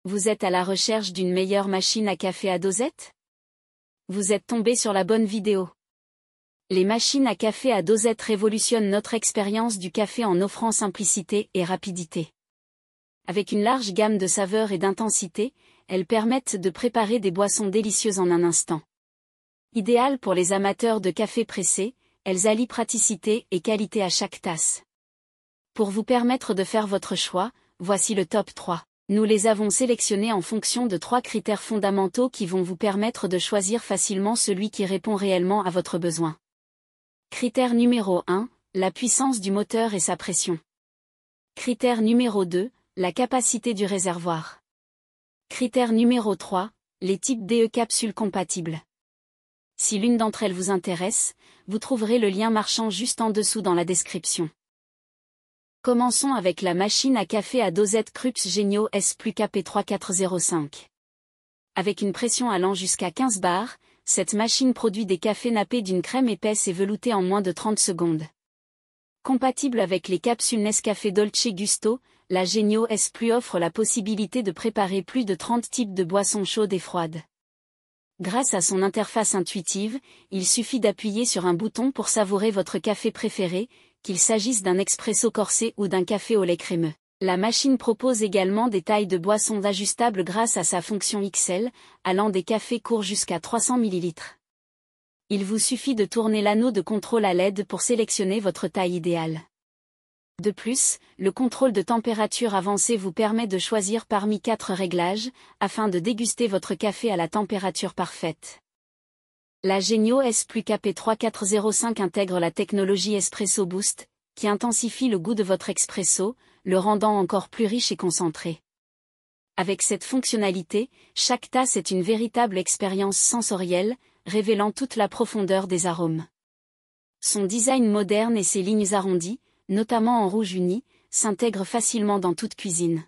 Vous êtes à la recherche d'une meilleure machine à café à dosette? Vous êtes tombé sur la bonne vidéo. Les machines à café à dosette révolutionnent notre expérience du café en offrant simplicité et rapidité. Avec une large gamme de saveurs et d'intensité, elles permettent de préparer des boissons délicieuses en un instant. Idéales pour les amateurs de café pressé, elles allient praticité et qualité à chaque tasse. Pour vous permettre de faire votre choix, voici le top 3. Nous les avons sélectionnés en fonction de 3 critères fondamentaux qui vont vous permettre de choisir facilement celui qui répond réellement à votre besoin. Critère numéro 1, la puissance du moteur et sa pression. Critère numéro 2, la capacité du réservoir. Critère numéro 3, les types DE capsules compatibles. Si l'une d'entre elles vous intéresse, vous trouverez le lien marchand juste en dessous dans la description. Commençons avec la machine à café à dosette Krups Genio S Plus KP3405. Avec une pression allant jusqu'à 15 bars, cette machine produit des cafés nappés d'une crème épaisse et veloutée en moins de 30 secondes. Compatible avec les capsules Nescafé Dolce Gusto, la Genio S Plus offre la possibilité de préparer plus de 30 types de boissons chaudes et froides. Grâce à son interface intuitive, il suffit d'appuyer sur un bouton pour savourer votre café préféré, qu'il s'agisse d'un expresso corsé ou d'un café au lait crémeux. La machine propose également des tailles de boissons ajustables grâce à sa fonction XL, allant des cafés courts jusqu'à 300 ml. Il vous suffit de tourner l'anneau de contrôle à LED pour sélectionner votre taille idéale. De plus, le contrôle de température avancé vous permet de choisir parmi 4 réglages, afin de déguster votre café à la température parfaite. La Genio S Plus KP3405 intègre la technologie Espresso Boost, qui intensifie le goût de votre expresso, le rendant encore plus riche et concentré. Avec cette fonctionnalité, chaque tasse est une véritable expérience sensorielle, révélant toute la profondeur des arômes. Son design moderne et ses lignes arrondies, notamment en rouge uni, s'intègrent facilement dans toute cuisine.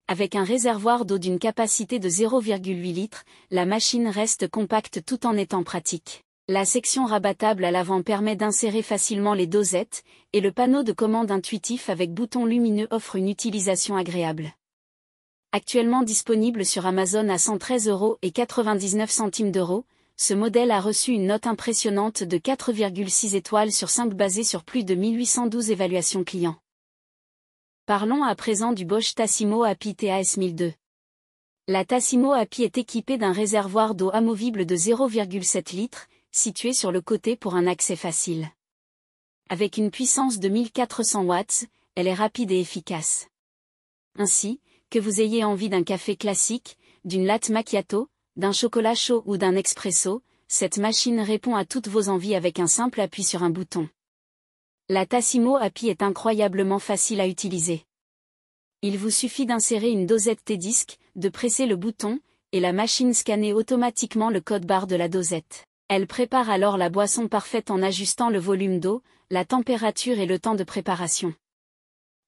Avec un réservoir d'eau d'une capacité de 0,8 litres, la machine reste compacte tout en étant pratique. La section rabattable à l'avant permet d'insérer facilement les dosettes, et le panneau de commande intuitif avec bouton lumineux offre une utilisation agréable. Actuellement disponible sur Amazon à 113,99 €, ce modèle a reçu une note impressionnante de 4,6 étoiles sur 5 basée sur plus de 1812 évaluations clients. Parlons à présent du Bosch Tassimo API TAS 1002. La Tassimo API est équipée d'un réservoir d'eau amovible de 0,7 litres, situé sur le côté pour un accès facile. Avec une puissance de 1400 watts, elle est rapide et efficace. Ainsi, que vous ayez envie d'un café classique, d'une latte macchiato, d'un chocolat chaud ou d'un expresso, cette machine répond à toutes vos envies avec un simple appui sur un bouton. La Tassimo API est incroyablement facile à utiliser. Il vous suffit d'insérer une dosette T-Disc, de presser le bouton, et la machine scanne automatiquement le code barre de la dosette. Elle prépare alors la boisson parfaite en ajustant le volume d'eau, la température et le temps de préparation.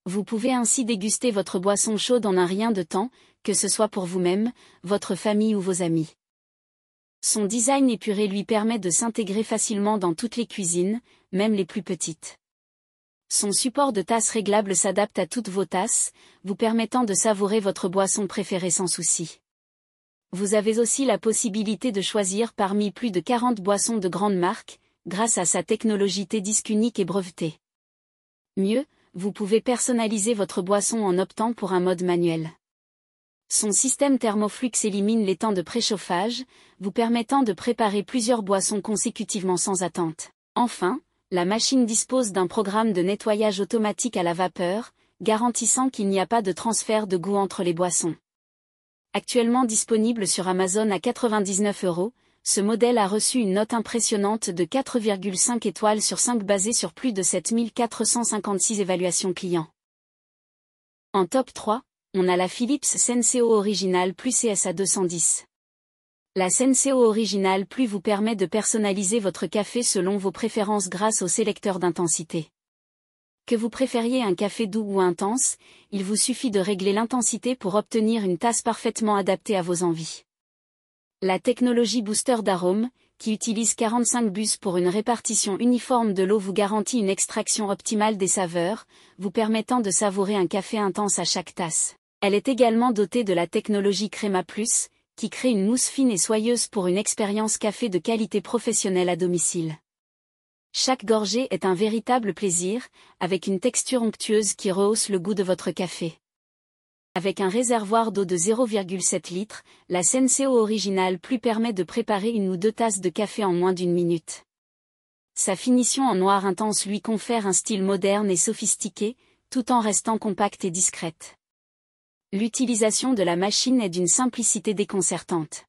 Vous pouvez ainsi déguster votre boisson chaude en un rien de temps, que ce soit pour vous-même, votre famille ou vos amis. Son design épuré lui permet de s'intégrer facilement dans toutes les cuisines, même les plus petites. Son support de tasse réglable s'adapte à toutes vos tasses, vous permettant de savourer votre boisson préférée sans souci. Vous avez aussi la possibilité de choisir parmi plus de 40 boissons de grandes marques, grâce à sa technologie T-Disc unique et brevetée. Mieux, vous pouvez personnaliser votre boisson en optant pour un mode manuel. Son système Thermoflux élimine les temps de préchauffage, vous permettant de préparer plusieurs boissons consécutivement sans attente. Enfin, la machine dispose d'un programme de nettoyage automatique à la vapeur, garantissant qu'il n'y a pas de transfert de goût entre les boissons. Actuellement disponible sur Amazon à 99 €, ce modèle a reçu une note impressionnante de 4,5 étoiles sur 5 basée sur plus de 7456 évaluations clients. En top 3, on a la Philips Senseo Original Plus CSA 210. La Senseo Original Plus vous permet de personnaliser votre café selon vos préférences grâce au sélecteur d'intensité. Que vous préfériez un café doux ou intense, il vous suffit de régler l'intensité pour obtenir une tasse parfaitement adaptée à vos envies. La technologie booster d'arômes, qui utilise 45 bus pour une répartition uniforme de l'eau, vous garantit une extraction optimale des saveurs, vous permettant de savourer un café intense à chaque tasse. Elle est également dotée de la technologie Crema Plus, qui crée une mousse fine et soyeuse pour une expérience café de qualité professionnelle à domicile. Chaque gorgée est un véritable plaisir, avec une texture onctueuse qui rehausse le goût de votre café. Avec un réservoir d'eau de 0,7 litres, la Senseo Original Plus permet de préparer 1 ou 2 tasses de café en moins d'1 minute. Sa finition en noir intense lui confère un style moderne et sophistiqué, tout en restant compacte et discrète. L'utilisation de la machine est d'une simplicité déconcertante.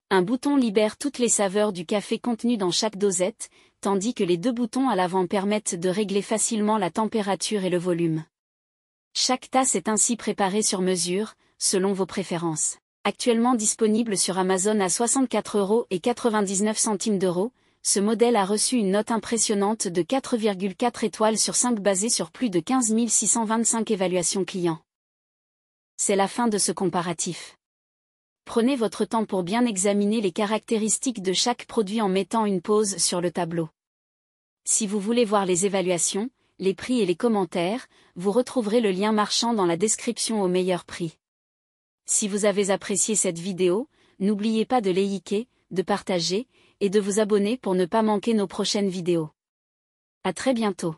Un bouton libère toutes les saveurs du café contenues dans chaque dosette, tandis que les 2 boutons à l'avant permettent de régler facilement la température et le volume. Chaque tasse est ainsi préparée sur mesure, selon vos préférences. Actuellement disponible sur Amazon à 64,99 €, ce modèle a reçu une note impressionnante de 4,4 étoiles sur 5 basée sur plus de 15 625 évaluations clients. C'est la fin de ce comparatif. Prenez votre temps pour bien examiner les caractéristiques de chaque produit en mettant une pause sur le tableau. Si vous voulez voir les évaluations, les prix et les commentaires, vous retrouverez le lien marchand dans la description au meilleur prix. Si vous avez apprécié cette vidéo, n'oubliez pas de liker, de partager, et de vous abonner pour ne pas manquer nos prochaines vidéos. À très bientôt.